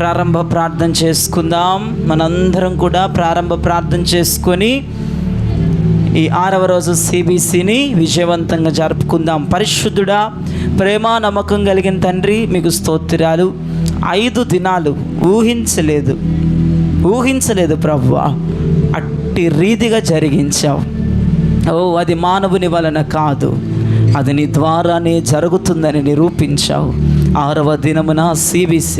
ప్రారంభ ప్రార్థన చేసుకుందాం. మనందరం కూడా ప్రారంభ ప్రార్థన చేసుకొని ఈ 6వ రోజు CBCని విజయవంతంగా జరుపుకుందాం. పరిశుద్ధుడా, ప్రేమ నమ్మకం కలిగిన తండ్రి, మీకు స్తోత్రాలు. 5 దినాలు ఊహించలేదు ప్రభువా, అట్టి రీతిగా జరిగించావు. అది మానవుని వలన కాదు, అది నీ ద్వారానే జరుగుతుందని నిరూపించావు. 6వ దినమున CBC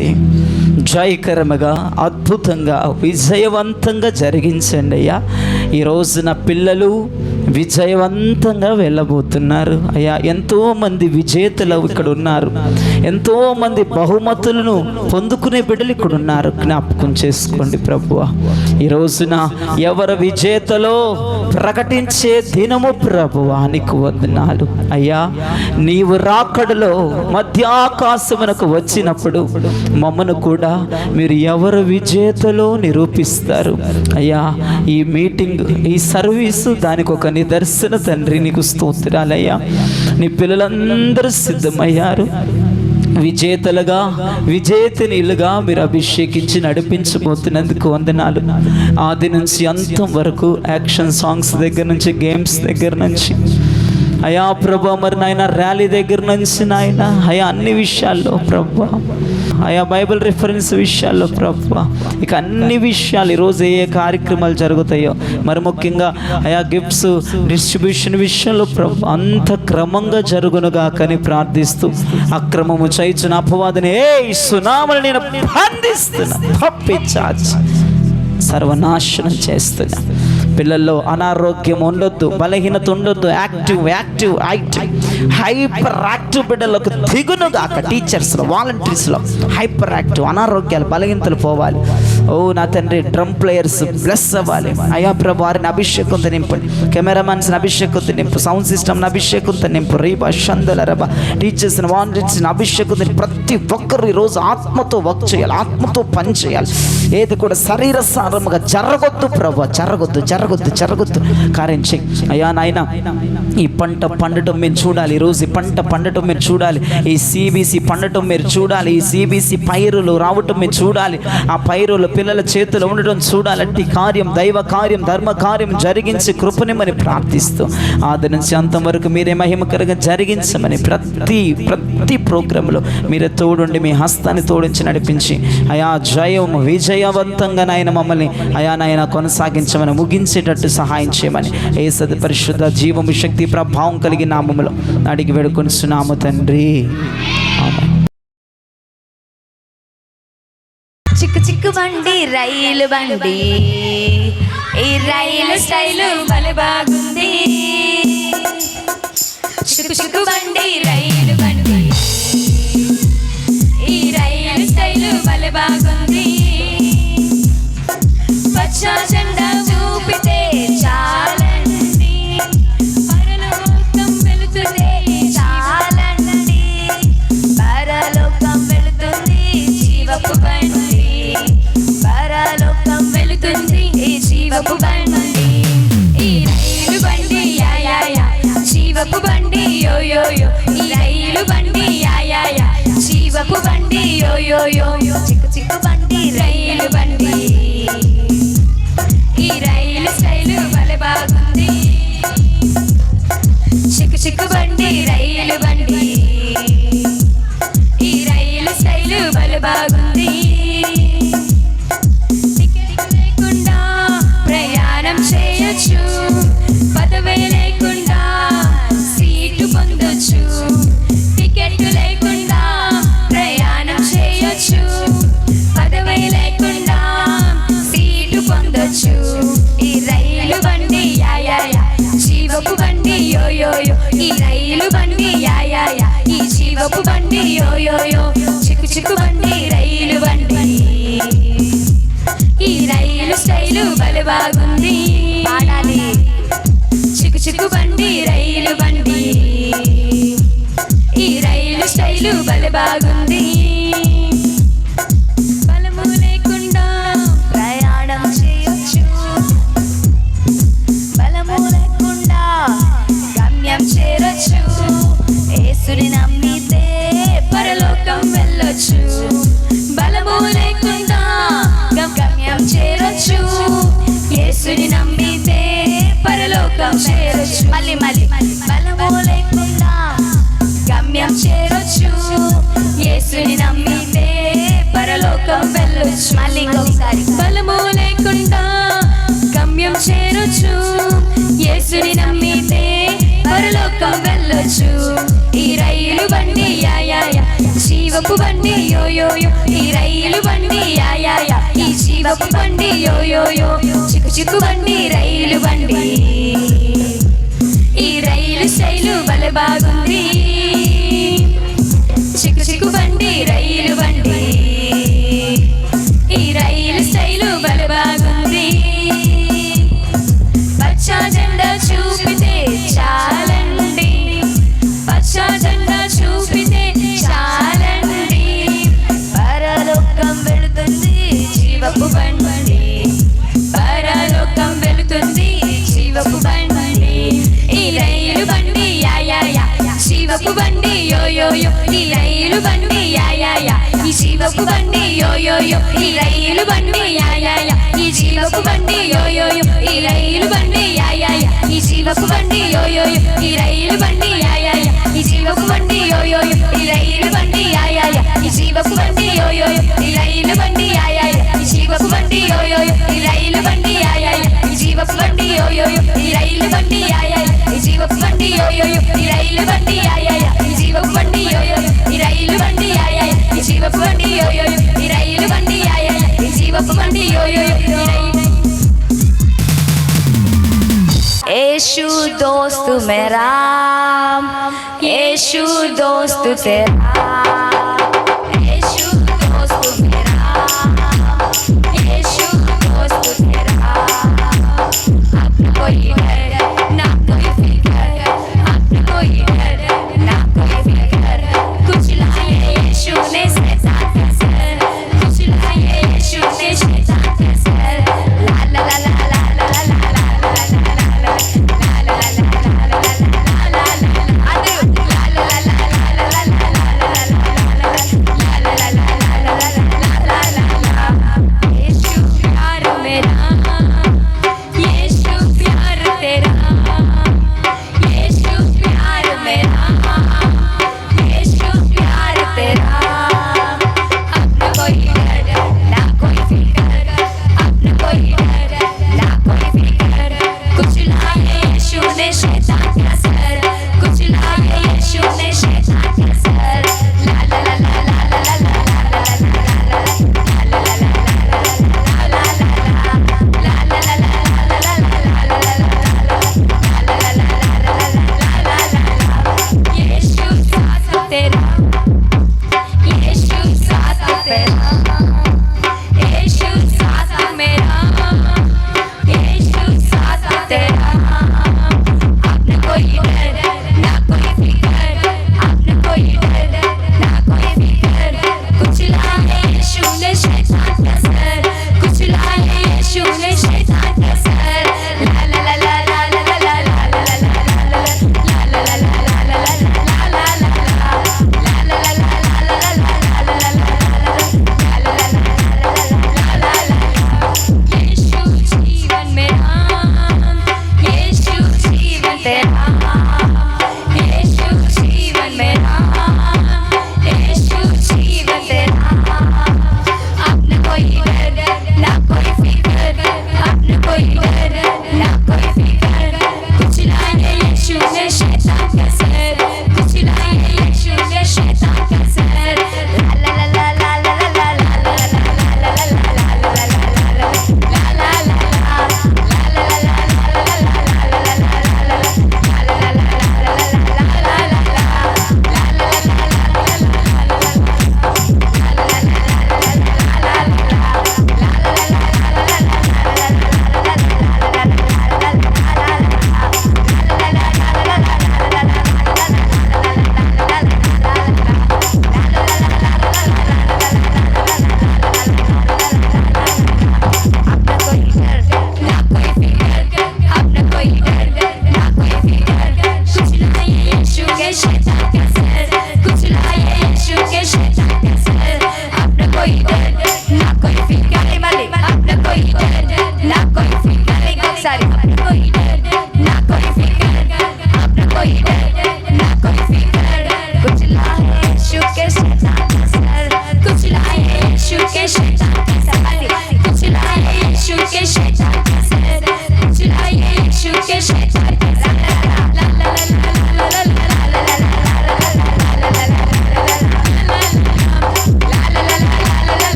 జయకరముగా, అద్భుతంగా, విజయవంతంగా జరిగించండి అయ్యా. ఈ రోజున పిల్లలు విజయవంతంగా వెళ్ళబోతున్నారు అయ్యా. ఎంతోమంది విజేతలు ఇక్కడ ఉన్నారు, ఎంతోమంది బహుమతులను పొందుకునే బిడ్డలు ఇక్కడ ఉన్నారు. జ్ఞాపకం చేసుకోండి ప్రభువా. ఈ రోజున ఎవరు విజేతలో ప్రకటించే దినము ప్రభువా, నీకు వందనాలు అయ్యా. నీవు రాకడలో మధ్యాకాశమునకు వచ్చినప్పుడు మమ్మను కూడా మీరు ఎవరు విజేతలో నిరూపిస్తారు అయ్యా. ఈ మీటింగ్, ఈ సర్వీసు దానికి ఒక నిదర్శన తండ్రి. నీకు స్తోత్రాలయ్యా. నీ పిల్లలందరూ సిద్ధమయ్యారు. విజేతలుగా, విజేతనీలుగా మీరు అభిషేకించి నడిపించబోతున్నందుకు వందనాలు. ఆది నుంచి అంతం వరకు, యాక్షన్ సాంగ్స్ దగ్గర నుంచి, గేమ్స్ దగ్గర నుంచి అయా ప్రభా, మరి నాయన ర్యాలీ దగ్గర నుంచి నాయన అయా అన్ని విషయాల్లో ప్రభా, అయా బైబిల్ రిఫరెన్స్ విషయాల్లో ప్రభా, ఇక అన్ని విషయాలు ఈరోజు ఏ కార్యక్రమాలు జరుగుతాయో, మరి ముఖ్యంగా అయా గిఫ్ట్స్ డిస్ట్రిబ్యూషన్ విషయంలో ప్రభా అంత క్రమంగా జరుగునుగా కని ప్రార్థిస్తూ, అక్రమము చేయుచున్న అపవాదిని యేసు నామమున నేను బంధిస్తున్నా, పంపించాచి సర్వనాశనం చేస్తున్నా. పిల్లల్లో అనారోగ్యం ఉండొద్దు, బలహీనత ఉండొద్దు. యాక్టివ్ హైపర్ యాక్టివ్ బిడ్డలకు దిగునుగాక. టీచర్స్లో, వాలంటీర్స్లో హైపర్ యాక్టివ్, అనారోగ్యాలు, బలహీనతలు పోవాలి. నా తండ్రి, డ్రమ్ ప్లేయర్స్ బ్లెస్ అవ్వాలి అయ్యా ప్రభు. వారిని అభిషేకంతో నింపండి. కెమెరామెన్స్ని అభిషేకంతో నింపు, సౌండ్ సిస్టమ్ని అభిషేకంతో నింపు. రీబా షందల రబా, టీచర్స్ని, వాలంటీర్స్ని అభిషేకంతో. ప్రతి ఒక్కరు ఈరోజు ఆత్మతో వర్క్ చేయాలి, ఆత్మతో పని చేయాలి. ఏది కూడా శరీర సారముగా జరగొద్దు ప్రభు, జరగొద్దు. కార్యం చెయ్యి అయ్యా నాయన. ఈ పంట పండటం మీరు చూడాలి. ఈరోజు ఈ పంట పండటం మీరు చూడాలి. ఈ CBC పండటం మీరు చూడాలి. ఈ CBC పైరులు రావటం మీరు చూడాలి. ఆ పైరులు పిల్లల చేతులు ఉండటం చూడాలి. అట్టి కార్యం, దైవ కార్యం, ధర్మ కార్యం జరిగించి కృపనిమని ప్రార్థిస్తూ, ఆది నుంచి అంతం వరకు మీరే మహిమకరంగా జరిగించమని ప్రతి ప్రోగ్రాంలో మీరే తోడుండి, మీ హస్తాన్ని తోడించి నడిపించి అయా జయం విజయవంతంగా నాయన మమ్మల్ని అయా నాయన కొనసాగించమని, ముగించేటట్టు సహాయం చేయమని యేసు పరిశుద్ధ జీవము శక్తి ప్రభావం కలిగిన నామములో అడిగి వేడుకొనిచున్నాము తండ్రి. చిక్కు చిక్కు బండి, రైలు బండి, ఈ రైలు స్టైలు భలే బాగుంది. చిక్కు చిక్కు బండి, రైలు బండి, ఈ రైలు స్టైలు భలే బాగుంది. పచ్చ జెండా చూపితే చాలండి, పరలోకం వెళుతుంది చాలండి, పరలోకం వెళుతుంది జీవపు బండి, పరలోకం వెళుతుంది జీవపు బండి. ఈ రైలు బండి యా యా యా, జీవపు బండి యో యో యో. ఈ రైలు బండి యా యా యా, జీవపు బండి యో యో యో. చిక్కు చిక్కు బండి, రైలు బండి, ఈ రైలు స్టైలు భలే బాగుంది. చిక్కు చిక్కు బండి, రైలు బండి, ఈ రైలు స్టైలు భలే బాగుంది. టికెట్ లేకుండా ప్రయాణం చేయొచ్చు, పదవే లేకుండా సీటు పొందొచ్చు. టికెట్ లేకుండా ప్రయాణం చేయొచ్చు, పదవే లేకుండా సీటు పొందొచ్చు. ఈ రైలు బండి యా యా యా, జీవపు బండి యో యో యో. ఈ రైలు బండి యా యా యా, ఈ జీవపు బండి యో యో యో. చిక్కు చిక్కు బండి, రైలు బండి, ఈ రైలు స్టైలు భలే బాగుంది. పాడాలి. చిక్కు చిక్కు బండి, రైలు బండి, ఈ రైలు స్టైలు భలే బాగుంది. బలము లేకుండా ప్రయాణం చేయొచ్చు, బలము లేకుండా గమ్యం చేరొచ్చు. యేసుని నమ్మితే పరలోకం వెళ్ళొచ్చు. బలము లేకుండా ఈ రైలు బండి యా యా యా జీవపు బండి యో యో యో ఈ రైలు బండి యా యా యా ఈ జీవపు బండి యో యో యో చిక్కు చిక్కు బండి రైలు బండి ఈ రైలు స్టైలు భలే బాగుంది చిక్కు చిక్కు బండి రైలు బండి ఈ రైలు స్టైలు భలే బాగుంది పచ్చ జెండా చూపితే చాలండి పచ్చ జెండా చూపితే చాలండి పరలోకం వెళుతుంది జీవపు బండి పరలోకం వెళుతుంది జీవపు బండి ఈ రైలు బండి యా యా యా జీవపు బండి యో యో యో ఈ రైలు బండి యా యా యా ఈ జీవపు బండి యో యో యో ఈ రైలు బండి యా యా యా ఈ జీవపు బండి యో యో యో ఈ రైలు బండి యా యా యా ఈ జీవపు బండి యో యో యో ఈ రైలు బండి యా యా యా ఈ జీవపు బండి యో యో యో ఈ రైలు బండి యా యా యా ఈ జీవపు బండి యో యో యో ఈ రైలు బండి యా యా యా ఈ జీవపు బండి యో యో యో ఈ రైలు బండి యా యా యా ఈ జీవపు బండి యో యో యో ఈ రైలు బండి యా యా యా ఈ జీవపు బండి యో యో యో ఈ రైలు బండి యా యా యా ఈ జీవపు బండి యో యో యో ఈ రైలు బండి యా యా యా ఈ జీవపు బండి యో యో యో ఈ రైలు బండి యా యా యా ఈ జీవపు బండి యో యో యో ఈ రైలు यीशु दोस्त मेरा यीशु दोस्त तेरा यीशु दोस्त मेरा यीशु दोस्त तेरा अपना कोई डर ना कोई फिकर अपना कोई डर ना कोई फिकर कुछ लाए यीशु ने शैतान का सर कुछ लाए यीशु ने शैतान का सर ला ला ला ला ला ला ला ला la la la la la la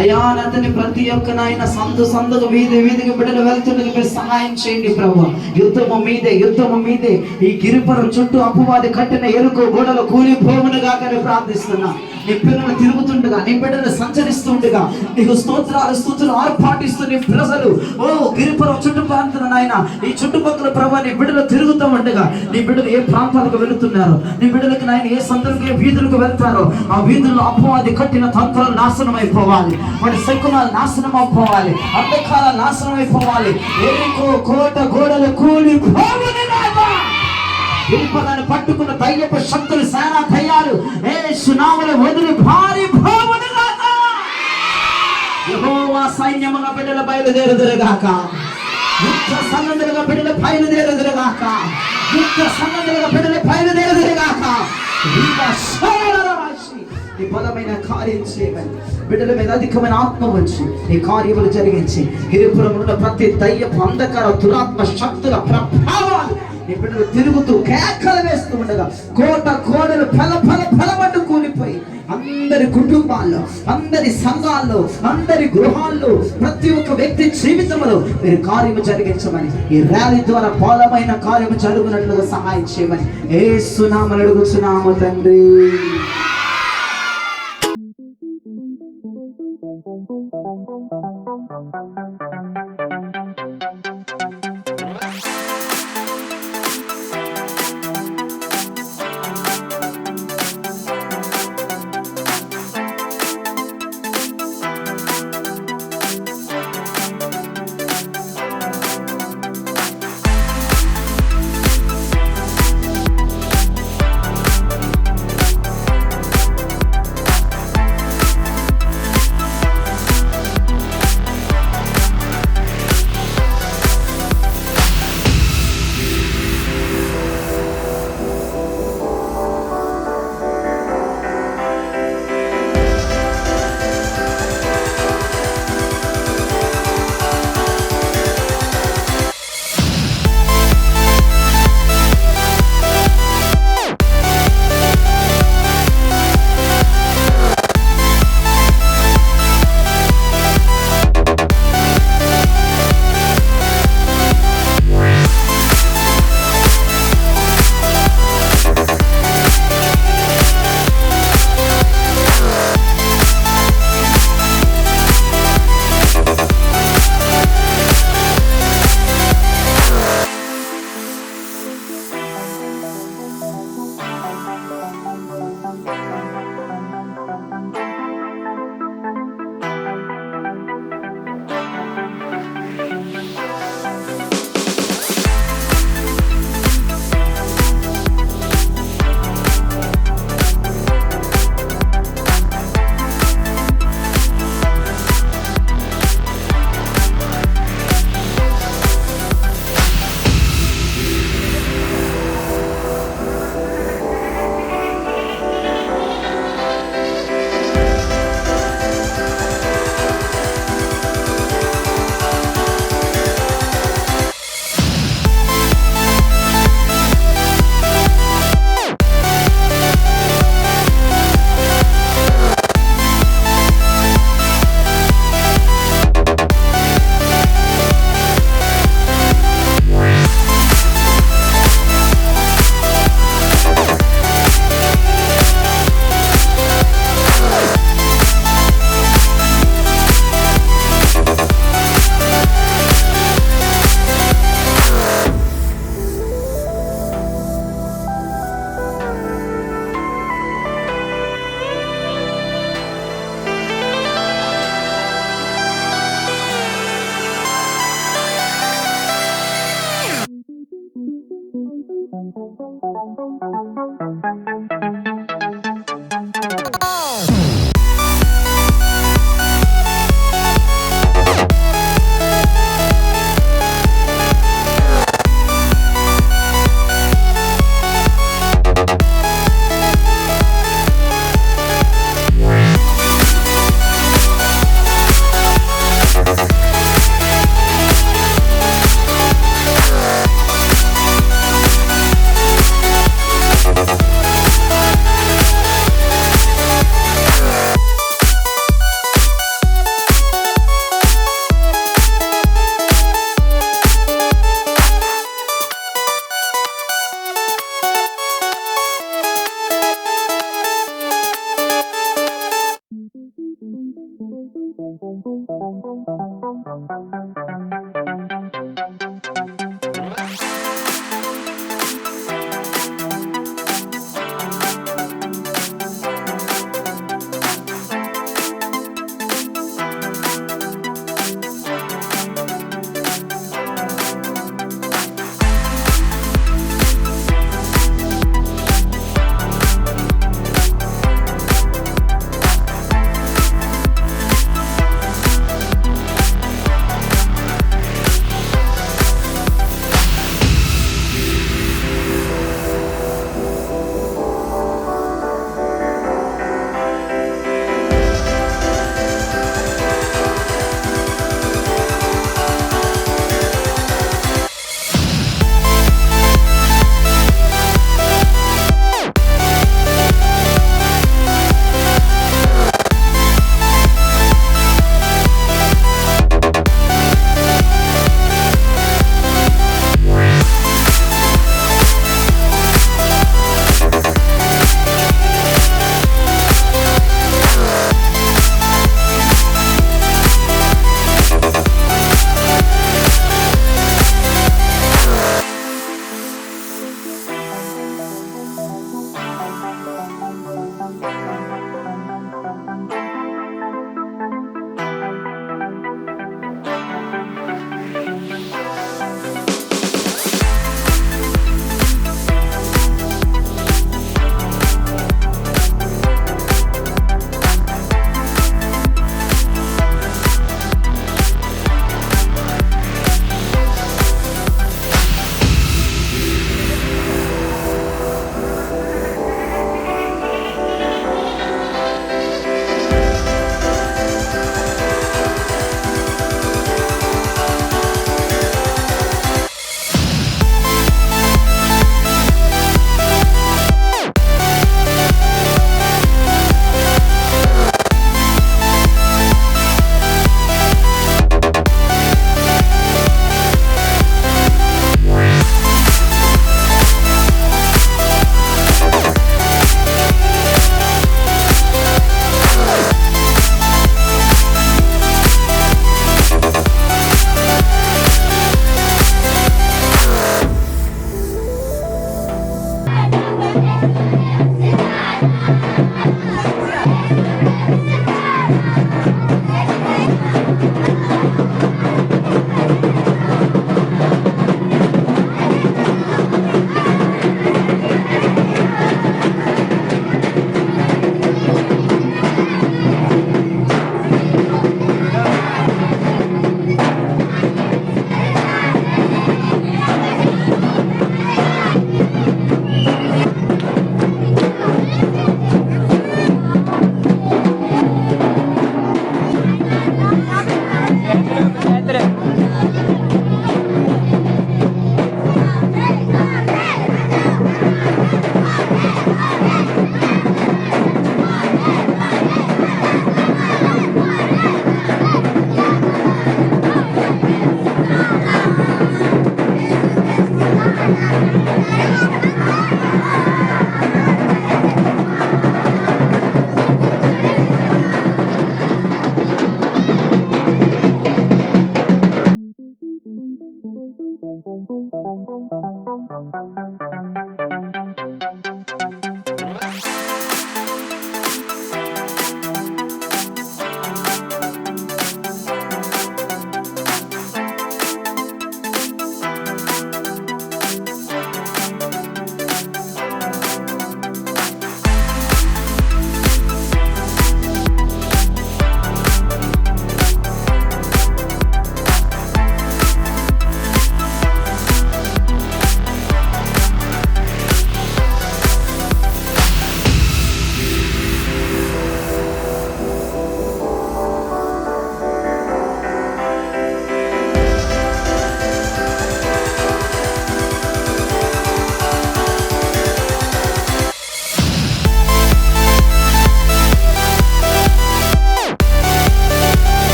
అయ్యా అతని ప్రతి ఒక్క నాయన సందుకు వీధికి బిడ్డలు వెళ్తుండగా మీరు సహాయం చేయండి ప్రభు. యుద్ధము మీదే ఈ గిరిపురం చుట్టూ అపవాది కట్టిన ఎరుకు గోడలు కూలిపోవును గాకని ప్రార్థిస్తున్నా. నీ పిల్లలు తిరుగుతుండగా, నీ బిడ్డలు సంచరిస్తుండగా నీకు స్తుతులు ఆర్పాటిస్తూ నీ ప్రజలు గిరిపురం చుట్టుపక్కల నాయన ఈ చుట్టుపక్కల ప్రభు నీ బిడ్డలు తిరుగుతూ ఉండగా, నీ బిడ్డలు ఏ ప్రాంతాలకు వెళుతున్నారు, నీ బిడ్డలకు నాయన ఏ సందులకు ఏ వీధులకు వెళ్తారో ఆ వీధుల్లో అపవాది కట్టిన తంత్రాలు నాశనం అయిపోవాలి, వాడి శకునాలు నాశనం అయిపోవాలి, అంధకారాలు నాశనం అయిపోవాలి. ఎరుకో కోట గోడలు కూలిపోవును గాక. గిరిపురాన్ని పట్టుకున్న దయ్యపు శక్తులు సేనా దయ్యాలు యేసు నామములో వదిలి పారిపోవును గాక. యెహోవా సైన్యముగా బిడ్డల బయలుదేరుదురుగాక. యుద్ధ సన్నద్ధులుగా బిడ్డలు బయలుదేరుదురుగాక. యుద్ధ సన్నద్ధులుగా బిడ్డలు బయలుదేరుదురుగాక. నీ బలమైన కార్యం చేయమని బిడ్డల మీద అధికమైన ఆత్మ వచ్చి నీ కార్యములు జరిగించి గిరిపురంలో ప్రతి దయ్యపు అంధకార దురాత్మ శక్తుల ప్రభావాలు నీ బిడ్డలు తిరుగుతూ కేకలు వేస్తూ ఉండగా కోట కోడలు ఫలమంటూ కూలిపోయి అందరి కుటుంబాల్లో, అందరి సంఘాల్లో, అందరి గృహాల్లో, ప్రతి ఒక్క వ్యక్తి జీవితంలో మీరు కార్యము జరిగించమని, ఈ ర్యాలీ ద్వారా బలమైన కార్యము జరుగునట్లుగా సహాయం చేయమని యేసు నామములో అడుగుచున్నాము తండ్రి.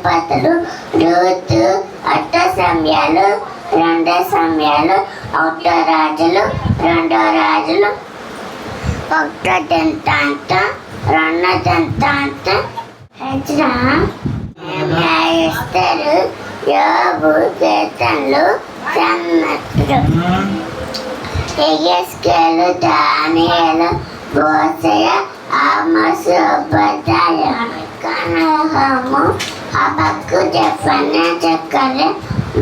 పతులు రూతు అట్ట సమయాలు రెండో సమయాలు ఒకటో రాజులు రెండో రాజులు ఒకటో దంతాంతం రెండో దంతాంతం హెజ్రా ఇస్తారు యోబు కీర్తనలు సన్నతులు ఎగెస్కేలు దానియేలు మోషేయ ఆమోసు ఒబద్యాయ కనహము హబక్కు జెఫన్యా జకర్యా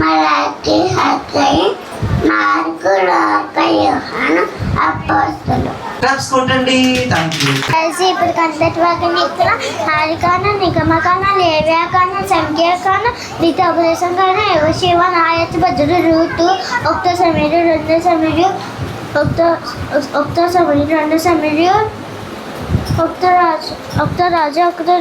మలాకి హగ్గయి మార్కు లూకా యోహాను అపోస్తలులు. కొట్టండి. ఇప్పుడు కంటత్వాన్ని ఇక్కడ హారికాన నిగమకాన లేవ్యాకాన సంఖ్యాకాన నీతి ఉపదేశంకాన యోషువ నాయత్ బదులు రూతు ఒకటో సమీరు రెండో సమీరు ఒకటో సమీరు రెండో సమీరు ఒకటో రాజు రెండో రాజు ఒకటో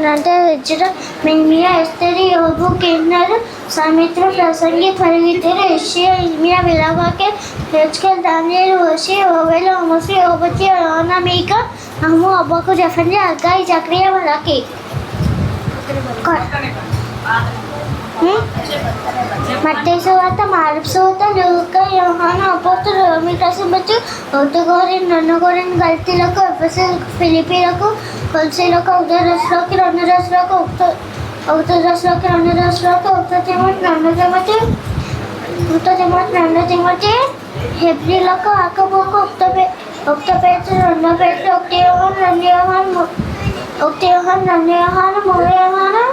రెండో హెజ్రా మిర్మియా ఎస్తేరు యోబు కీర్తనలు సమిత్ర ప్రసంగి పరిగెత్తరు యెషయా ఇర్మియా మిలావాకే హెజ్కేల్ దానియేలు హోషే ఓబేలు ఆమోసు ఓబద్యా యోనా మీకా నహము హబక్కు జెఫన్యా హగ్గయి జకర్యా మలాకి. మత్తయి సువార్త మార్కు సువార్త లూకా యోహాను అపోస్తలులు రోమీ రాసిన ఒకటో కొరింథీ రెండో కొరింథీ గలతీయులకు ఎఫెసీయులకు ఫిలిప్పీయులకు కొలస్సీయులకు ఒకటో దశలోకి రెండో దశలోకి ఒకటో దశలోకి రెండో దశలోకి ఒకటో తిమోతి రెండో తిమోతి హెబ్రీయులకు ఆకబోకు ఒకటో పేతురు రెండో పేతురు ఒకటి యోహాను రెండో యోహాను మూడో యోహాను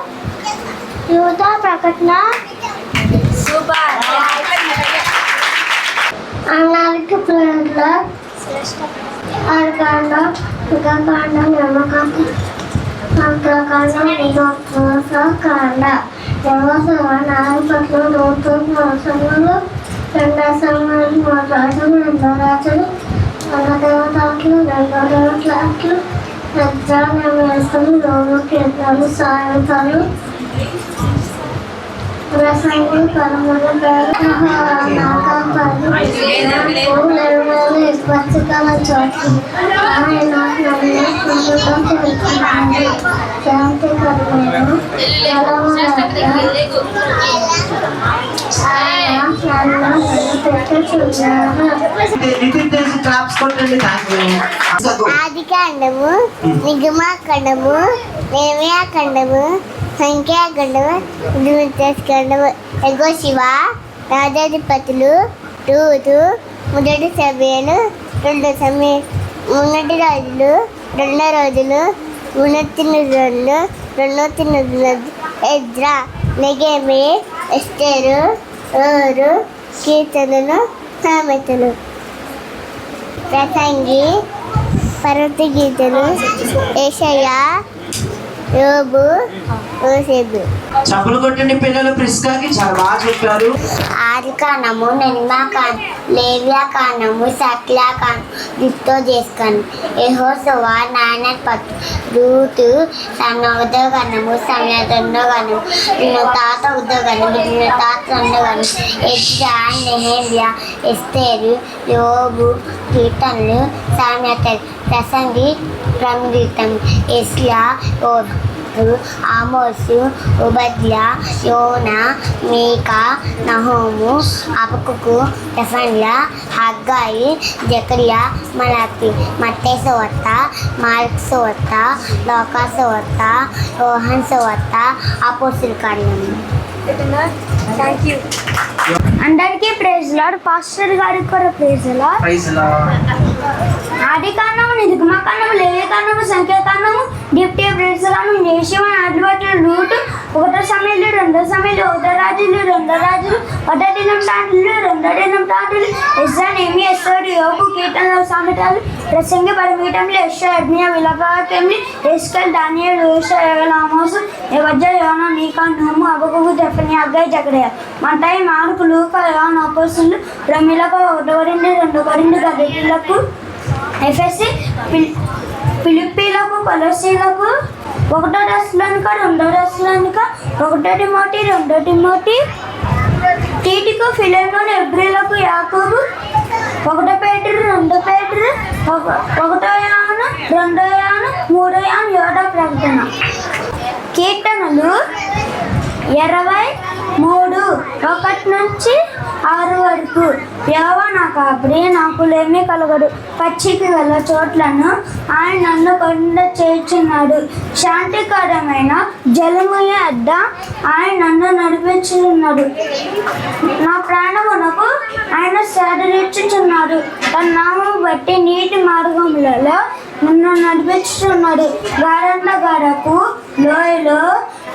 యూదా ప్రకటన అన్నానికి ప్రేరణ ఆరకాండ యుగకాండ నమ్మకాండ సంఖ్యాకాండ నిగోత్సవకాండ దేవసభ నాలుగు పట్ల నూతన సంఘంలో రెండో సంఘాలు మూడు రాజులు రెండో రాజులు రెండో దేవతలు రెండో దేవతలు ప్రజావేస్తలు లోను కీర్తనలు సాయంత్రాలు రసాయన పరముల పచ్చికాల చోటు ఆయన శాంతి కర్మను పెట్ట వేడుకొనుచున్నాము. నితిన్ చేసి క్లాప్స్ కొట్టండి. Thank you. ఆదికాండము, నిగమాకాండము, లేవ్యాకాండము, సంఖ్యాకాండము, కాండము, ఎగో శివ, రాజాధిపతులు, రూతు, మొదటి సమయాలు, మొన్నటి రోజులు, రెండో రోజులు, రెండో ఎజ్రా, నెగెమి, ఎస్తేరు, కీర్తనలు, సామెతలు, ప్రసంగి, పర్వత గీతలు, యెషయా, యోబు, యోసేపు. చప్పులు కొట్టండి పిల్లలు. ప్రిస్కాకి చాలా బాగా చెప్పారు. ఆదికాండము, నిర్మాకాండం, లేవ్యాకాండము, సత్యాకాండం, దిత్తో చేసుకాండం, యెహోషువ, న్యాయాధిపతులు, రూతు, ఉద్యోగకాండము, సమయాకాండము, తాత ఉద్యోగకాండము, తాత రెండోకాండం, ఎజ్రా, నెహెమ్యా, ఎస్తేరు, యోబు, కీర్తనలు, సామెతలు, ప్రసంగి, ప్రమగీతం, యెషయా, ఆమోసు, ఓబద్యా, యోనా, మీకా, నహూము, హబక్కూకు, జెఫన్యా, హగ్గాయి, జకర్యా, మలాకి, మత్తయి సువార్త, మార్కు సువార్త, లూకా సువార్త, యోహాను సువార్త, అపోస్తలుల కార్యములు. Thank you. అందరికీ ప్రైజ్ లార్డ్. పాస్టర్ గారికి కూడా ప్రైజ్ లార్డ్. Praise lord. ఆదికాండము, నిర్గమకాండము, లేవ్యకాండము, సంఖ్యాకాండము, డిప్టీ ప్రేసకాండము, యెషయా, ఆదిపత్రులు, రూతు, ఒకటో సమయాలు, రెండో సమయాలు, ఒకటో రాజులు, ఒకటో దినవృత్తాంతాలు, ఎజ్రా, నెహెమ్యా, ఎస్తేరు, యోబు, కీర్తనలు, సామెతలు, ప్రసంగి, పరమగీతములు, యెషయా, యెర్మీయా, విలాపవాక్యములు, యెహెజ్కేలు, దానియేలు, హోషేయ, యోవేలు, ఆమోసు, ఓబద్యా, యోనా, మీకా, నహూము, హబక్కూకు, జెఫన్యా, హగ్గాయి, జకర్యా, మత్తయి, మార్కు, లూకా, యోహాను, అపోస్తలులు, రోమీయులకు, 1 కొరింథీ, 2 కొరింథీ, గలతీయులకు, ఎఫెసీ, ఫిలిప్పీలకు, కొలొస్సీలకు, 1 దశలోనిక, 2 దశలోనిక, 1 తిమోతి, 2 తిమోతి, తీతుకు, ఫిలెమోను, హెబ్రీయులకు, యాకోబు, 1 పేతురు, 2 పేతురు, 1 యోహాను, 2 యోహాను, 3 యోహాను, యోధా ప్రకటన. కీర్తనలు 23, 1 నుంచి 6 వరకు. యెహోవా నా కాపరి, నాకు లేమి కలగదు. పచ్చిక గల చోట్లను ఆయన నన్ను కొండ చేర్చున్నాడు. శాంతికరమైన జలము యొద్ద ఆయన నన్ను నడిపించున్నాడు. నా ప్రాణమునకు ఆయన సేదతీర్చుచున్నాడు. తన నామము బట్టి నీటి మార్గములలో నన్ను నడిపించుచున్నాడు. గాఢపు లోయలో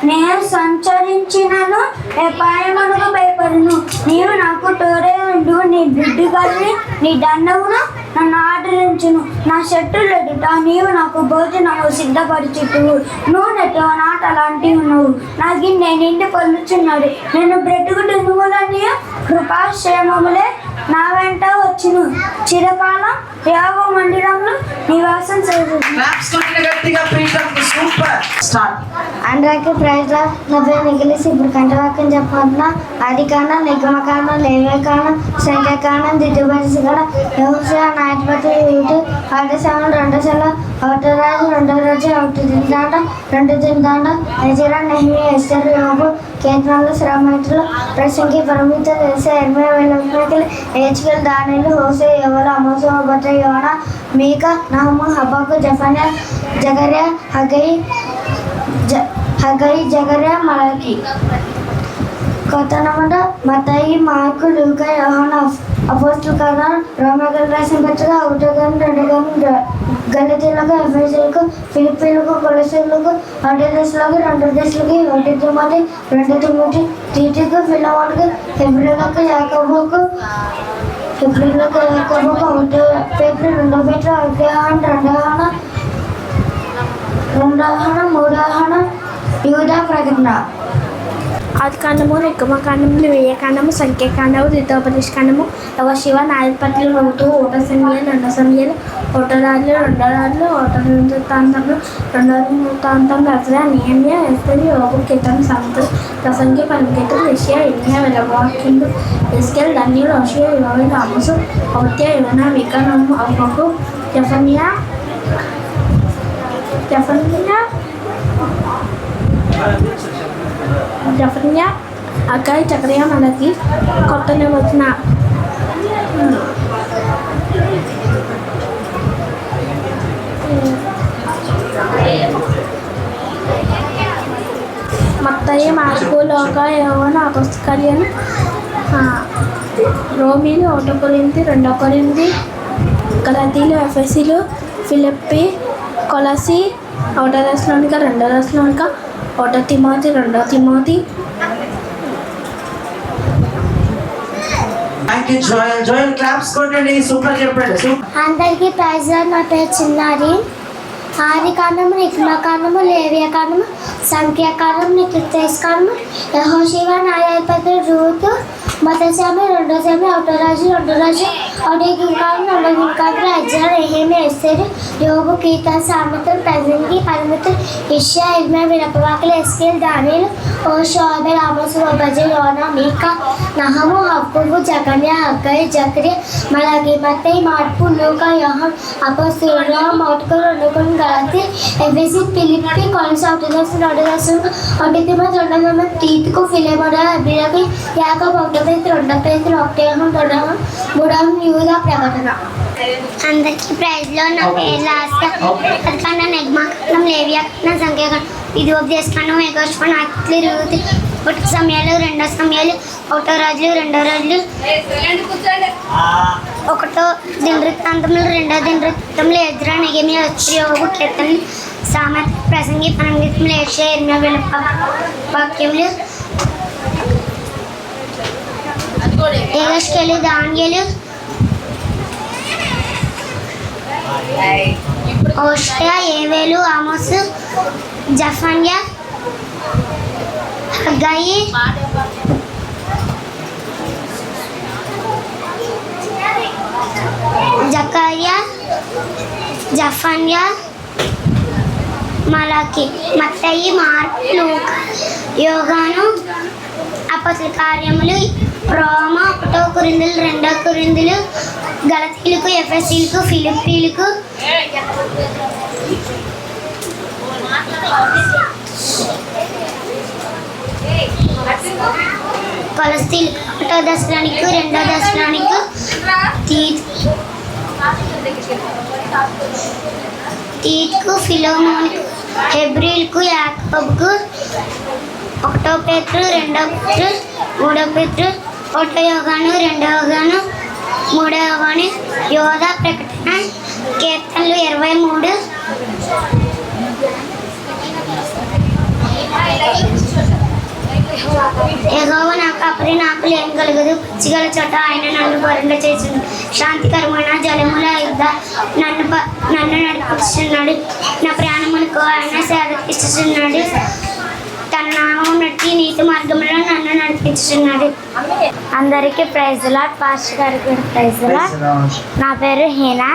నేను సంచరించినను అపాయమునకు భయపడను. నీవు నాకు తోడై ఉండు. నీ దుడ్డుగారిని, నీ దండమును నన్ను ఆదరించును. నా శత్రువుల ఎదుట నీవు నాకు భోజనము సిద్ధపరచుతువు. నూనెతో నా తలాంటి ఉన్నావు. నా గిన్నె నిండి పొల్లుచున్నాడు. నేను బ్రతుకుతునులని కృపాక్షేమములే నా వెంట వచ్చును. చిరకాలం యెహోవా మందిరంలో నివాసం చేయుదును. అందరికీ ప్రైజ్ లార్డ్. నా పేరు నిఖిలేష్. ఇప్పుడు కంఠవాక్యం చెప్పబోతున్నా. ఆదికాండం, నిగమకాండం, లేవ్యకాండం, సంఖ్యాకాండం, ద్వితీయోపదేశకాండం, యెహోషువ, న్యాయాధిపతులు, రూతు, 1 సమయాలు, 2 సమయాలు, 1 రాజు, 2 రాజు, 1 దినవృత్తాంతం, 2 దినవృత్తాంతం, ఎజ్రా, నెహెమ్యా, ఎస్తేరు, యోబు, కీర్తనలు, సామెతలు, ప్రసంగి, పరమగీతములు, యెషయా, యెర్మీయా, విలాపవాక్యములు, యెహెజ్కేలు, దానియేలు, హోషేయ, యోవేలు, ఆమోసు, ఓబద్యా, యోనా, మీకా, నహూము, హబక్కూకు, జెఫన్యా, జకర్యా, హగ్గాయి, జకర్యా, మలాకి. కొత్త నిబంధన మత్తయి, మార్కు, లూకా, యోహాను, అపోస్తలుల కార్యాలు, రోమీయులకు రాసిన పత్రిక, 1 గాను 2 గాను, గలతీయులకు, ఎఫెసీయులకు, ఫిలిప్పీయులకు, కొలొస్సీయులకు, 1 దశలోకి, 2 దశలోకి, 1 తిమోతి, 2 తిమోతి, తీతుకు, ఫిలెమోనుకు, హెబ్రీయులకు, యాకోబుకు, 1 పేతురు, 2 పేతురు, 1 యోహాను, 2 యోహాను, 3 యోహాను, యూదా ప్రకటన. ఆదికాండము, నిర్గమకాండము, లేవ్యకాండము, సంఖ్యాకాండము, ద్వితీయోపదేశకాండము, యెహోషువ, న్యాయాధిపతులు, రూతు, 1 సమయాలు, 2 సమయాలు, 1 రాజులు, 2 రాజులు, 1 దినవృత్తాంతములు, 2 దినవృత్తాంతములు, ఎజ్రా, నెహెమ్యా, ఎస్తేరు, యోబు, కీర్తనలు, సామెతలు, ప్రసంగి, పరమగీతములు, యెషయా, యెర్మీయా, విలాపవాక్యములు, యెహెజ్కేలు, దానియేలు, హోషేయ, యోవేలు, ఆమోసు, ఓబద్యా, యోనా, మీకా, నహూము, హబక్కూకు, జెఫన్యా, హగ్గాయి, జకర్యా, మలాకి. కొత్త నిబంధన మత్తయి, మార్కు, లూకా, యోహాను, అపోస్తలులు, రోమీలు, 1 కొరింథీ, 2 కొరింథీ, గలాతీలు, ఎఫెసీలు, ఫిలిప్పీ, కొలసీ, 1 దశలోనిక, 2 దశలోనిక, 1 తిమోతి, 2 తిమోతి. Thank you Joel. Joel claps కొట్టండి. సూపర్ చెప్పండి. అందరికీ ప్రైజ్ లార్డ్. నా పేరు చిన్నారి. ఆదికాండము, నిర్గమకాండము, లేవియకాండము, సంఖ్యాకాండము, నిత్యకాండము, యెహోషువ, న్యాయాధిపతులు, రూతు, మొదటి సమయం, 2 సమయం, 1 రాజు, 2 రాజు, 1 గిల్కాండం, 2 గిల్కాండం, ఎజ్రా, నెహెమియా, ఎస్తేరు, యోబు, కీర్తన, సామెతలు, ప్రసంగి, పరిమితులు, యెషయా, ఇర్మీయా, విలాపవాకులు, ఎస్కేల్, దానియేలు, హోషేయ, ఆమోసు, ఓబద్య, యోనా, మీకా, నహము, హబ్బు, జకర్యా, హగ్గయి, జకర్యా, మలాకి, మత్తయి, మార్కు, లూకా, యోహాను, అపోస్తలులు, మార్కు, 2 కొరింథీ, గలాతీ, ఎఫెసీ, ఫిలిప్పీ, కొలస్సీ, 1 దశలోనిక, 2 దశలోనిక, 1 తిమోతి, 2 తిమోతి, తీతుకు, ఫిలెమోను, హెబ్రీయులకు, యాకోబు, 1 పేతురు, 2 పేతురు, 1 యోహాను, 2 3 యూదా, ప్రకటన. అందరికీ ప్రైజ్లో. నా పేరు లాస్య. ఆదికాండం, నిర్గమకాండం, లేవియకాండం, సంఖ్యాకాండం, ద్వితీయోపదేశకాండం, యెహోషువ, న్యాయాధిపతులు, రూతు, 1 సమయాలు, 2 సమయాలు, 1 రాజులు, 2 రాజులు, 1 దినవృత్తాంతములు, 2 దినవృత్తాంతములు, ఎజ్రా, నెహెమియా, ఎస్తేరు, యోబు, కీర్తనలు, సామెతలు, ప్రసంగి, పరిమితులు, యెషయా, ఇర్మీయా, విలాపవాక్యములు, యెహెజ్కేలు, దానియేలు, హోషేయ, యోవేలు, ఆమోసు, జెఫన్యా, హగ్గయి, జకర్యా, జెఫన్యా, మలాకి, మత్తయి, మార్కు, లూకా, యోహాను, అపోస్తలుల కార్యములు, రోమా, 1 కొరింథీలు, 2 కొరింథీలు, గలాతీయులకు, ఎఫెసీయులకు, ఫిలిప్పీయులకు, కొలస్సీయులకు, 1 దశలోనిక, 2 దశలోనిక, తీతుకు, ఫిలెమోనుకు, హెబ్రీయులకు, యాకోబుకు, 1 పేతురు, 2 పేతురు, 3 పేతురు, 1 యోహాను, 2 యోహాను, 3 యోహాను, యోధా, ప్రకటన, కీర్తనలు, 23. యెహోవా నా కాపరి, నాకు లేమి కలుగదు. పచ్చిగల చోట ఆయన నన్ను బోరండ చేసిండు. శాంతికరమైన జలముల యొద్ద నన్ను నడిపిస్తున్నాడు. నా ప్రాణమునకు ఆయన సేదకిస్తున్నాడు. తన నామం నట్టి నీతి మార్గంలో నన్ను నడిపించున్నాడు. అందరికీ ప్రైజ్ లార్డ్. పాస్టర్ గారికి ప్రైజ్ లార్డ్. నా పేరు హీనా.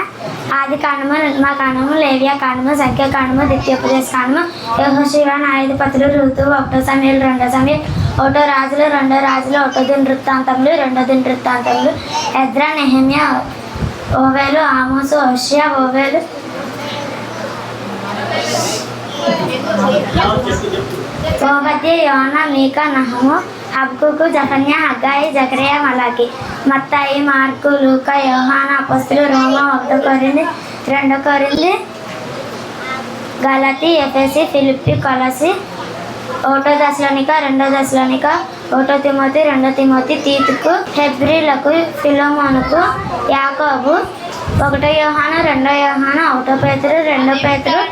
ఆదికాండము, నిర్గమకాండము, లేవియకాండము, సంఖ్యాకాండము, ద్వితీయోపదేశకాండము, యెహోషువ, న్యాయాధిపతులు, రూతు, 1 సమయాలు, 2 సమయాలు, 1 రాజులు, 2 రాజులు, 1 దినవృత్తాంతములు, 2 దినవృత్తాంతములు, ఎజ్రా, నెహెమియా, యోవేలు, ఆమోసు, హోషేయ, యోవేలు, ఓబద్య, యోనా, మీకా, నహము, హబ్బు, జెఫన్యా, హగ్గయి, జకర్యా, మలాకి, మత్తయి, మార్కు, లూకా, యోహాను, అపోస్తలులు, రోమా, 1 కొరింథీ, 2 కొరింథీ, గలాతీ, ఎఫెసీ, ఫిలిప్పీ, కొలస్సీ, 1 దశలోనిక, 2 దశలోనిక, 1 తిమోతి, 2 తిమోతి, తీతుకు, హెబ్రీయులకు, ఫిలెమోనుకు, యాకోబు, 1 యోహాను, 2 యోహాను, 1 పేతురు, 2 పేతురు,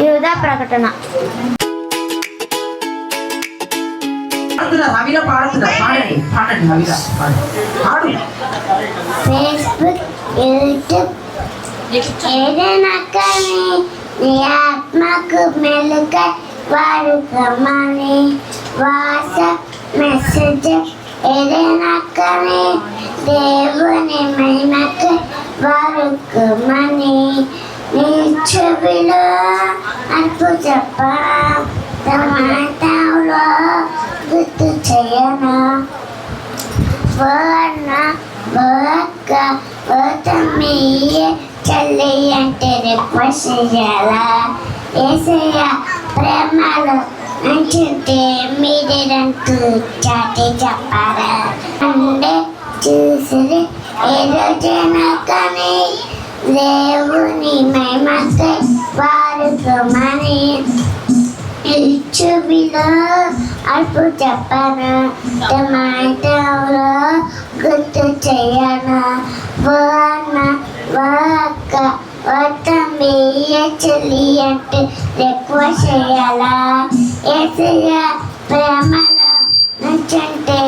యూదా, ప్రకటన. ఫేస్బుక్, యూట్యూబ్, ఏదైనా కానీ నీ ఆత్మకు మెలుకై వాడుకోమని. వాట్సాప్ మెసేజ్ ఏదైనా కానీ దేవుని మహిమకై వాడుకోమని. నీ చెవిలో అద్భుత టమాటాలో గుర్తు చేయను. వర్ణ బొక్క ఓతమీయ చల్లి అంటే రిక్వెస్ట్ చేయాలా? ఏసయ్య ప్రేమలో అంటుంటే మీరంటూ చాటి చెప్పారా? అంటే చూసి ఏ రోజైనా కానీ దేవుని మహిమకై వాడుకోమని. చెవిలో అల్పు చెప్పనా మాట ఎవరో గుర్తు చేయనా ఓ అన్న ఓ అక్క ఓ తమ్మి ఏ చెల్లి అంటే ఎక్కువ చేయాలా ఏసయ్య ప్రేమలో నుంచుంటే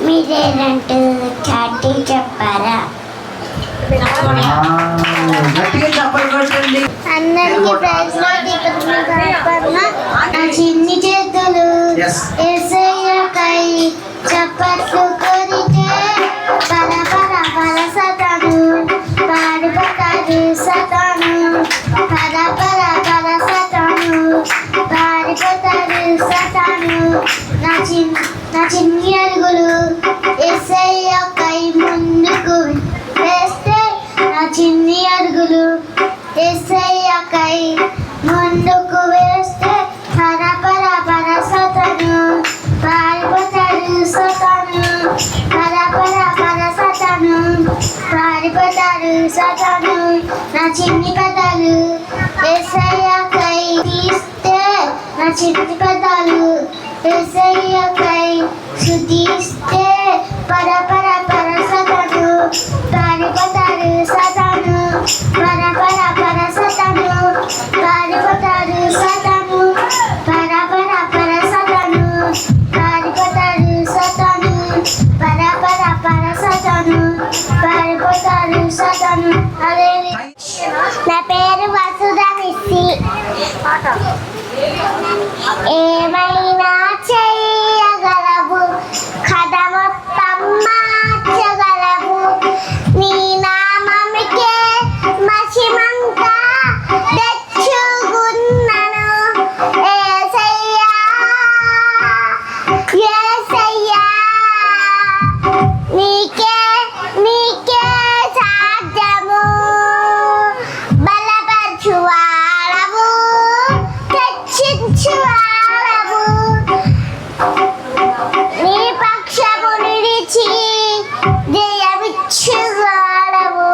మీరేనంటూ చాటి చెప్పారా. గట్టిగా చప్పట్లు కొట్టండి. అందరికీ ప్రైజ్ నా చిన్ని చేతులు Yes. యేసయ్యకై చప్పట్లు కొరితే పర పర పర సతను పాడిపోతాడు సతను పర పర పర సతను పాడిపోతాడు సతను నా చిన్ని అడుగులు యేసయ్యకై ముందుకు వేస్తే నా చిన్ని అడుగులు యేసయ్యకై ముందుకు వేస్తే పర పర పర సతను పారిపోతాడు సతను పర పర పర సతను పారిపోతాడు సతను నా చిన్ని పెదాలు యేసయ్యకై తీస్తే నా చిన్ని పెదాలు యేసయ్యకై శుద్ధిస్తే పర పర పర సతను పారిపోతాడు సతను పర పర పర సతను పారిపోతాడు సతను పర పర పర సతను పారిపోతాడు సతను పర పర పర సతను పారిపోతాడు సతను. నా పేరు వసుధ మిస్సి. ఏమైనా చెయ్యగలవు కథ మొత్తం మార్చగలవు నీ నామముకే మహిమంతా తెచ్చుకున్నను యేసయ్యా యేసయ్యా నీకే నీకే సాధ్యము బలపరచువాడవు తెచ్చించువాడవు నీ పక్షము నిలిచి జయమిచ్చువాడవు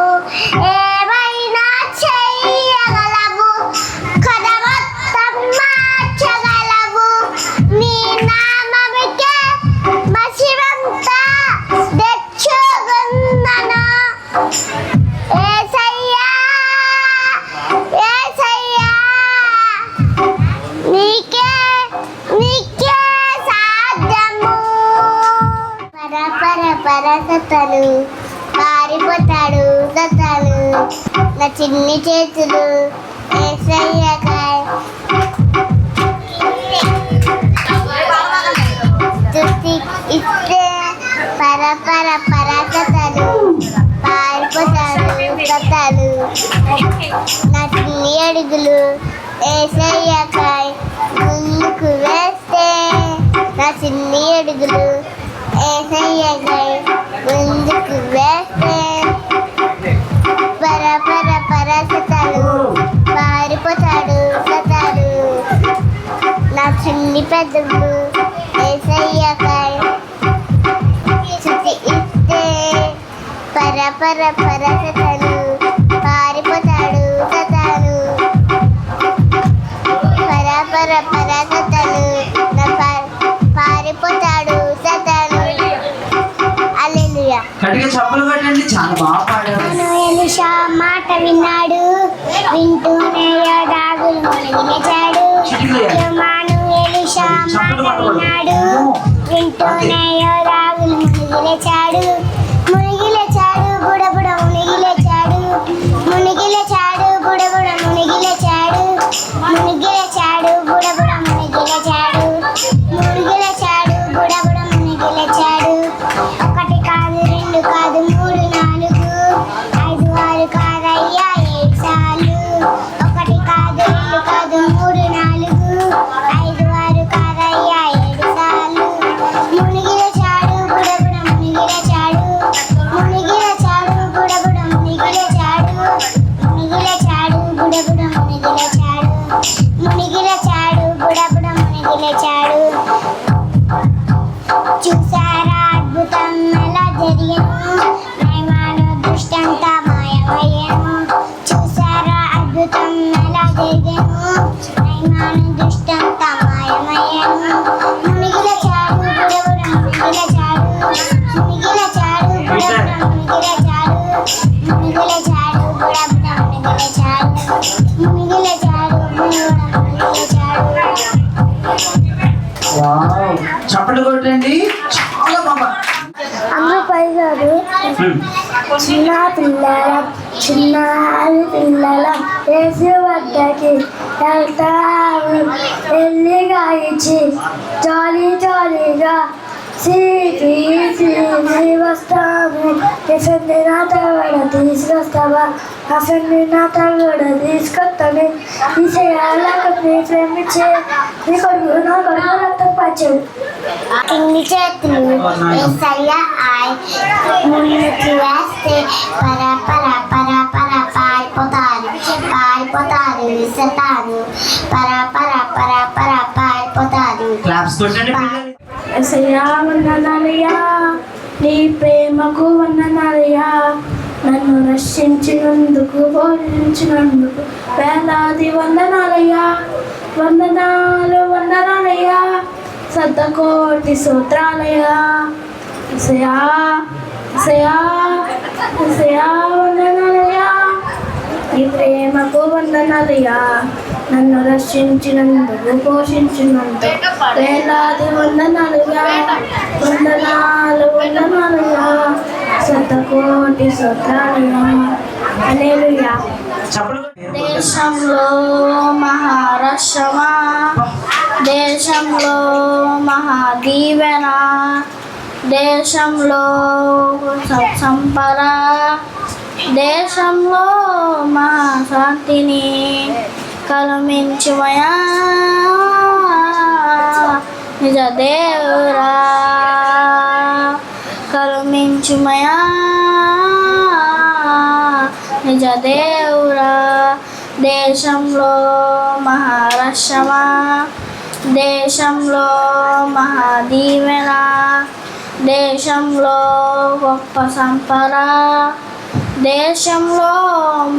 ఏమైనా చెయ్యగలవు కథ మొత్తం మార్చగలవు నీ నామముకే మహిమంతా తెచ్చుకున్నను యేసయ్యా యేసయ్యా నీకే నీకే సాధ్యము పర పర పర సతను పారిపోతాడు సతను నా చిన్ని చేతులు యేసయ్యకై స్తుతి ఇస్తే పర పర పర సతను పారిపోతాడు సతను నా చిన్ని అడుగులు యేసయ్యకై ముందుకు వేస్తే నా చిన్ని అడుగులు యేసయ్యకై ముందుకు వేస్తే పర పర పర సతను పారిపోతాడు సతను నా చిన్ని పెద్దలు యేసయ్యకై స్తుతి ఇస్తే పర పర పర సతను పారిపోతాడు సతను పర పర పర సతను పారిపోతాడు సతను. హల్లెలూయా. గట్టిగా చప్పట్లు కొట్టండి. చాలా బాగా పాడారు. ఎలీషా మాట విన్నాడు వింటూనే యోధాగులు మునిగిలేచాడు. యోమాను ఎలీషా మాట విన్నాడు వింటూనే యోధాగులు మునిగిలేచాడు. మునిగిలేచాడు బుడబుడ మునిగిలేచాడు మునిగిలేచాడు బుడబుడ మునిగిలేచాడు మునిగిలేచాడు బుడబుడ మునిగిలేచాడు మునిగిలేచాడు బుడబుడ మునిగిలేచాడు. ఒకటి కాదు రెండు కాదు మూడు నాలుగు ఐదు ఆరు కాదయ్యా 7 సార్లు. ఒకటి కాదు రెండు కాదు మూడు నాలుగు ఐదు ఆరు కాదయ్యా 7 సార్లు. మునిగిలేచాడు బుడబుడ మునిగిలేచాడు మునిగిలేచాడు బుడబుడ మునిగిలేచాడు మునిగిలేచాడు బుడబుడ మునిగిలేచాడు మునిగిలేచాడు బుడబుడ మునిగిలేచాడు. చూసారా అద్భుతం ఎలా జరిగను నయమాను దృష్టంతా మాయమయ్యను. చూసారా అద్భుతం ఎలా జరిగను నయమాను దృష్టంతా మాయమయ్యను. మునిగిలేచాడు పిల్లలు చిన్నారి పిల్లలం యేసు వద్దకి వెళ్తాము, ఎల్లిగా ఇచ్చి జాలీగా సీకి వస్తాము. ఎఫ్ఎండి నాతో కూడా తీసుకొస్తావా? అఫెండి నాతో కూడా తీసుకొస్తాను. తీసేయాలని ప్రేమించే నీ కొడుకు నా కొడుకు రక్తం పంచు. కింది చేతులు ఏసయ్య ఆయ్ ముందుకు వేస్తే పర పర పర పర పారిపోతారు విసతారు పర పర పర పర పారిపోతారు. క్లాప్స్ కొట్టండి పిల్లలు. ఏసయ్యా వందనాలయ్యా, నీ ప్రేమకు వందనాలయ్యా, నన్ను రక్షించినందుకు బోధించినందుకు వేలాది వందనాలయ్యా. వందనాలయ్యా, శతకోటి స్తోత్రాలయ్యా. ఏసయ్యా వందనాలయ్యా, నీ ప్రేమకు వందనాలయ్యా, నన్ను రక్షించినందుకు పోషించినందుకు వేలాది వందనాలయ్యా. వందనాలయ్యా, శతకోటి స్తోత్రాలయ్యా. హల్లెలూయా. దేశంలో మహారాష్ట్రమా, దేశంలో మహాదీవెన, దేశంలో సంపద, దేశంలో మహాశాంతిని కలుమించుమయా నిజ దేవురా, కలుమించుమయా నిజ దేవురా. దేశంలో మహారాష్ట్రమా, దేశంలో మహాదీవెన, దేశంలో గొప్ప సంపద, దేశంలో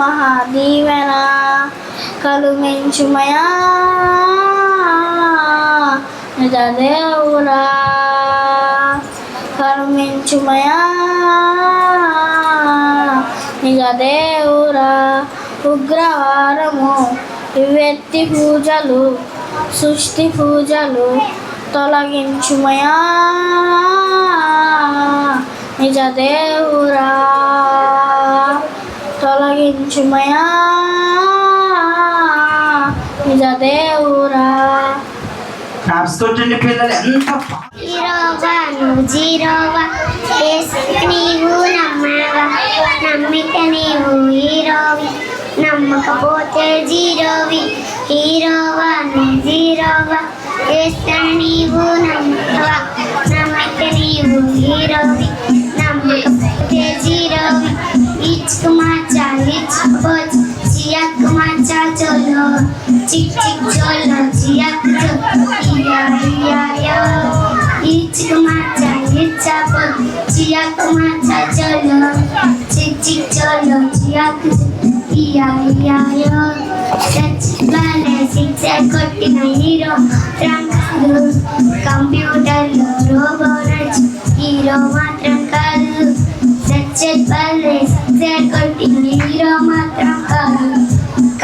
మహాదీవెన కలుమించుమయా నిజ దేవురా, కలుమించుమయా నిజ దేవురా. ఉగ్రవారము వ్యక్తి పూజలు సృష్టి పూజలు తొలగించుమయా నిజ దేవురా, తొలగించుమయా నిజ దేవురా. క్లాప్స్ కొట్టండి పిల్లలు. ఎంత జీరోవా నువ్వు జీరోవా, నీవు నమ్మవా, నమ్మితే నీవు హీరోవి, నమ్మకపోతే జీరోవి. హీరోవా నువ్వు జీరోవా, నీవు నమ్మవా, నమ్మితే నీవు హీరోవి, నమ్మకపోతే జీరోవి. ఇచ్చుకు మాచా ఇచ్చుకోవచ్చు, చియక్కు మాచా చోలో, చిక్ చిక్ చోలో చియక్ ఇయా ఇచ్చుకు మాచా ఇచ్చపోదు, చియక్కు మాచా చోలో, చిక్ చిక్ చోలో చియక్ ఇయా సచ్చిబాలే సిక్సే కొట్టిన హీరో ట్రంకాలు, కంప్యూటర్లో రోబో నడిచి హీరో మాత్రం కాదు. సచ్చిబాలే సిక్సే కొట్టిన హీరో మాత్రం కాదు,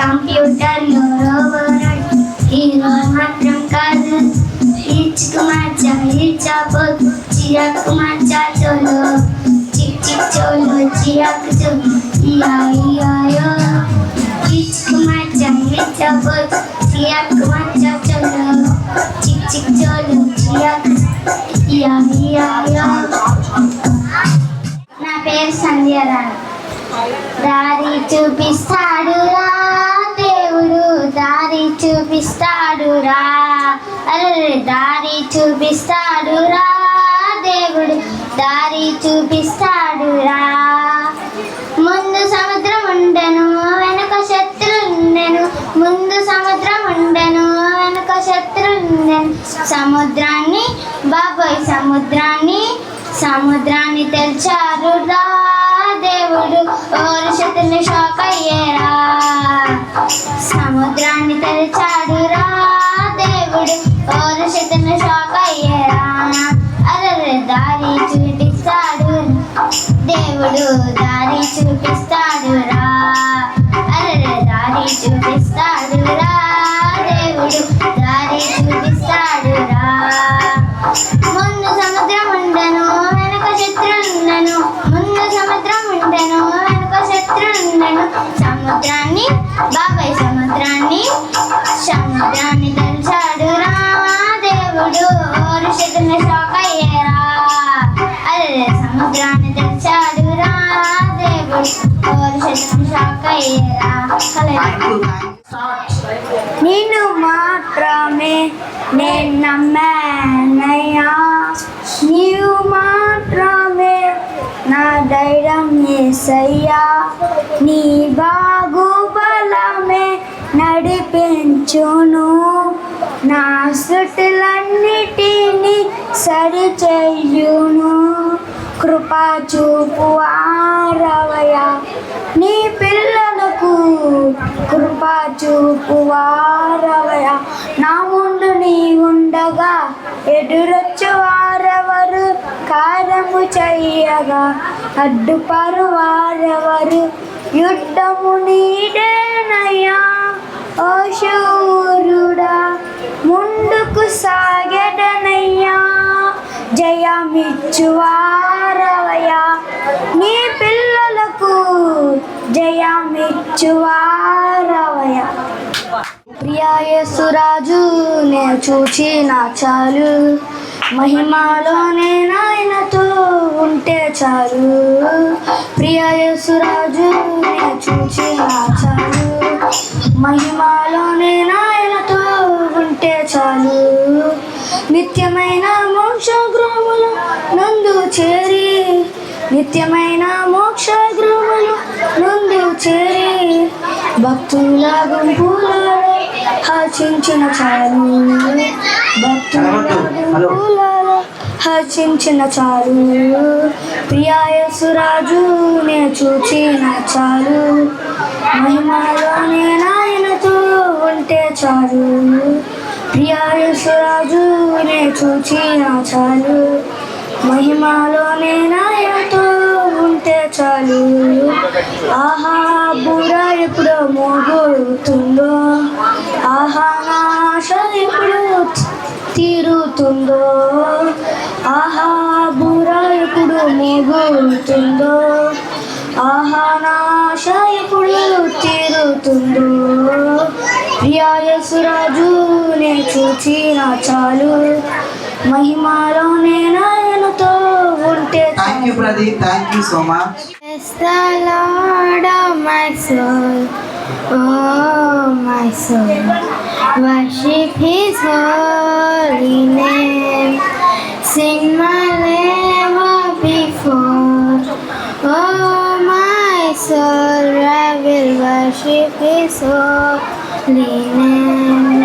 కంప్యూటర్లో రోబో నడిచి హీరో మాత్రం కాదు. ఇచ్చుకు మచ్చా ఇచ్చపోదు, చియక్కు మచ్చా చోలో, చిక్ చిక్ చోలో చియక్ ఇయా ఇచ్చుకు మచ్చా ఇచ్చపోదు, చియక్కు మచ్చా చోలో, చిక్ చిక్ చోలో చియక్ ఇయా. నా పేరు సంధ్యారాణి. దారి చూపిస్తాడురా దేవుడు, దారి చూపిస్తాడురా, అరే దారి చూపిస్తాడురా దేవుడు, దారి చూపిస్తాడురా. ముందు సముద్రం ఉండెను వెనుక శత్రుండెను, ముందు సముద్రం ఉండెను వెనుక శత్రుండెను. సముద్రాన్ని బాబోయ్ సముద్రాన్ని తెరిచారు రా దేవుడు, ఓరు శత్రుని షాక్ అయ్యేరా. సముద్రాన్ని తెరిచాడు రా దేవుడు, ఓరు శత్రుని షాక్ అయ్యేరా. అరే దారి చూపిస్తాడు దేవుడు, దారి చూపిస్తాడు రా, అరే దారి చూపిస్తాడు రా దేవుడు, దారి చూపిస్తాడు రా. ముందు సముద్రం ఉండను వెనక శత్రుండను, శాఖయ్యరా థ్యాంక్ యూ నిన్ను మాత్రమే నేను నమ్మానయ్యా, నీవు మాత్రమే నా ధైర్యం యేసయ్యా, నీ బాగుబలమే నడిపించును, నా స్థుతులన్నిటినీ సరిచేయును. కృపా చూపువారవయ్యా నీ పిల్లలకు, కృపా చూపువారవయ్యా నా ముందు నీ ఉండగా ఎదురొచ్చు వారెవరు, కార్యము చెయ్యగా అడ్డుపరువారెవరు, యుద్ధము నీడేనయ్యా ఓ శూరుడా, ముందుకు సాగెదనయ్యా, జయమిచ్చువారవయ్యా నీ పిల్లలకు, జయమిచ్చువారవయ్యా. ప్రియా యేసురాజు నే చూచిన చాలు, మహిమలోనే నాయనతో ఉంటే చాలు. ప్రియా యేసురాజు నే చూచిన చాలు, మహిమలోనే నాయనతో ఉంటే చాలు. నిత్యమైన మోక్ష గృహములు నందు చేరి, నిత్యమైన మోక్ష గృహములు నందు చేరి, భక్తుల గుంపులలో హర్షించిన చాలు, భక్తుల గుంపులలో హర్షించిన చాలు. ప్రియా యేసురాజు నే చూచిన చాలు, మహిమలోనే నాయనతో ఉంటే చాలు. ప్రియా యేసురాజు నే చూచిన చాలు, మహిమలోనే నాయనతో ఉంటే చాలు. ఆహా బుర ఎప్పుడు మోగుతుందో, ఆహా నా ఆశ ఎప్పుడు తీరుతుందో, ఆహా బుర ఎప్పుడు మోగుతుందో, ఆహా నా ఆశ ఎప్పుడు తీరుతుందో. ప్రియా యేసురాజు నే చూచిన చాలు, మహిమలోనే నాయనతో ఉంటే thank you Pradeep, thank you so much. Bless the Lord, oh my soul, oh my soul, worship His holy name, sing my name before, oh my soul, I will worship His holy name.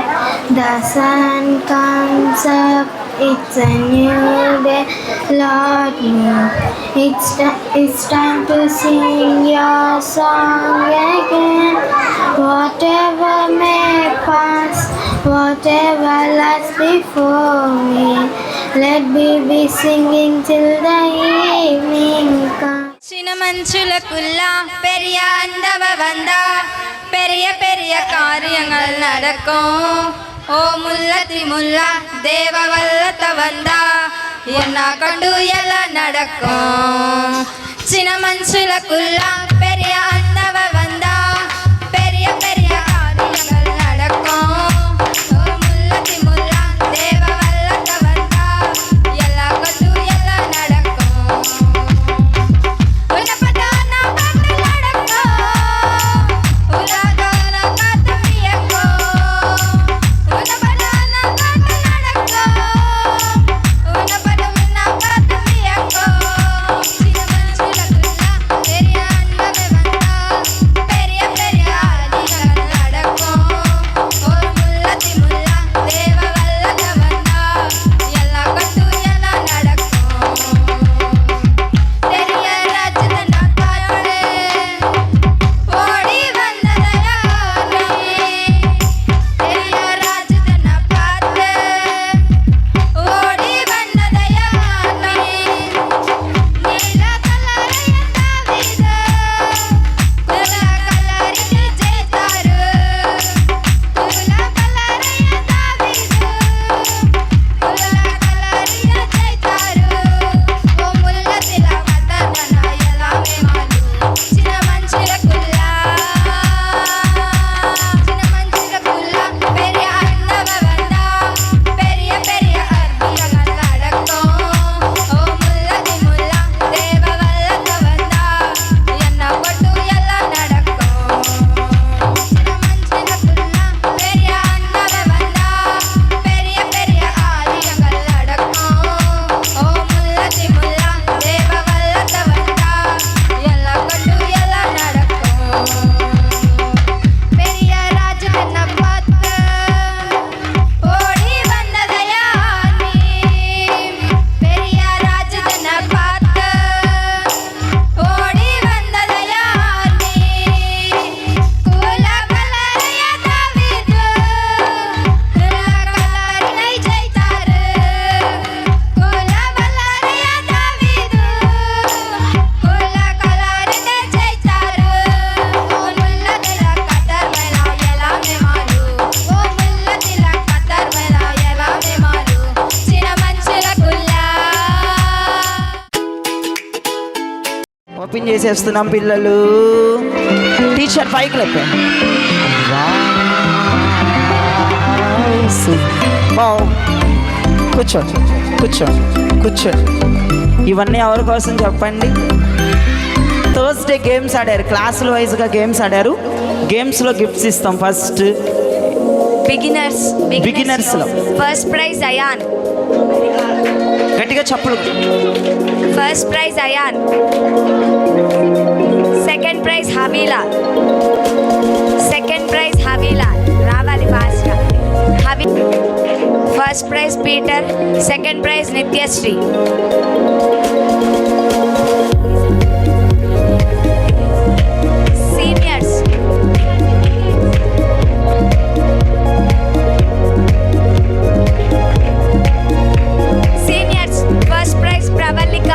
The sun comes up, it's a new day, Lord me. It's time to sing your song again. Whatever may pass, whatever lies before me, let me be singing till the evening comes. சின்ன மஞ்சுளக்குள்ள பெரிய அண்டவ வந்தா, பெரிய பெரிய காரியங்கள் நடக்கும். ஓ முல்லத்தி முல்லா தேவ வல்லத்த வந்தா, என்ன கண்டு எல்லாம் நடக்கும். சின்ன மஞ்சுளக்குள்ள பெரிய அண்டவ வந்தா, பெரிய பெரிய காரியங்கள் நடக்கும். ஓ முல்லத்தி முல்லா தேவ வல்லத்த வந்தா, எல்லா கண்டு எல்லாம் நடக்கும். உன்னப்பட்டான காத்து நடக்கும், உலகான காத்து வியக்கும். உன்னப்பட்டான காத்து நடக்கும், உன்னப்பட்டான காத்து வியக்கும். சின்ன மனுஷுலக்குள்ள பெரிய அண்டவே வந்தா, ఓపెన్ చేసేస్తున్నాం పిల్లలు. టీచర్ పైకి లేపే. కూర్చోండి కూర్చోండి కూర్చోండి. ఇవన్నీ ఎవరి కోసం చెప్పండి? థర్స్డే గేమ్స్ ఆడారు, క్లాసుల వైజ్గా గేమ్స్ ఆడారు. గేమ్స్లో గిఫ్ట్స్ ఇస్తాం. ఫస్ట్ బిగినర్స్లో ఫస్ట్ ప్రైజ్ అయాన్. గట్టిగా చప్పుడు. First prize Ayan. Second prize Havila. Second prize Havila. రావాలి ఫాస్ట్గా. First prize Peter. Second prize Nithyasri. Seniors first prize Pravalika.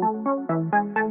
Thank you.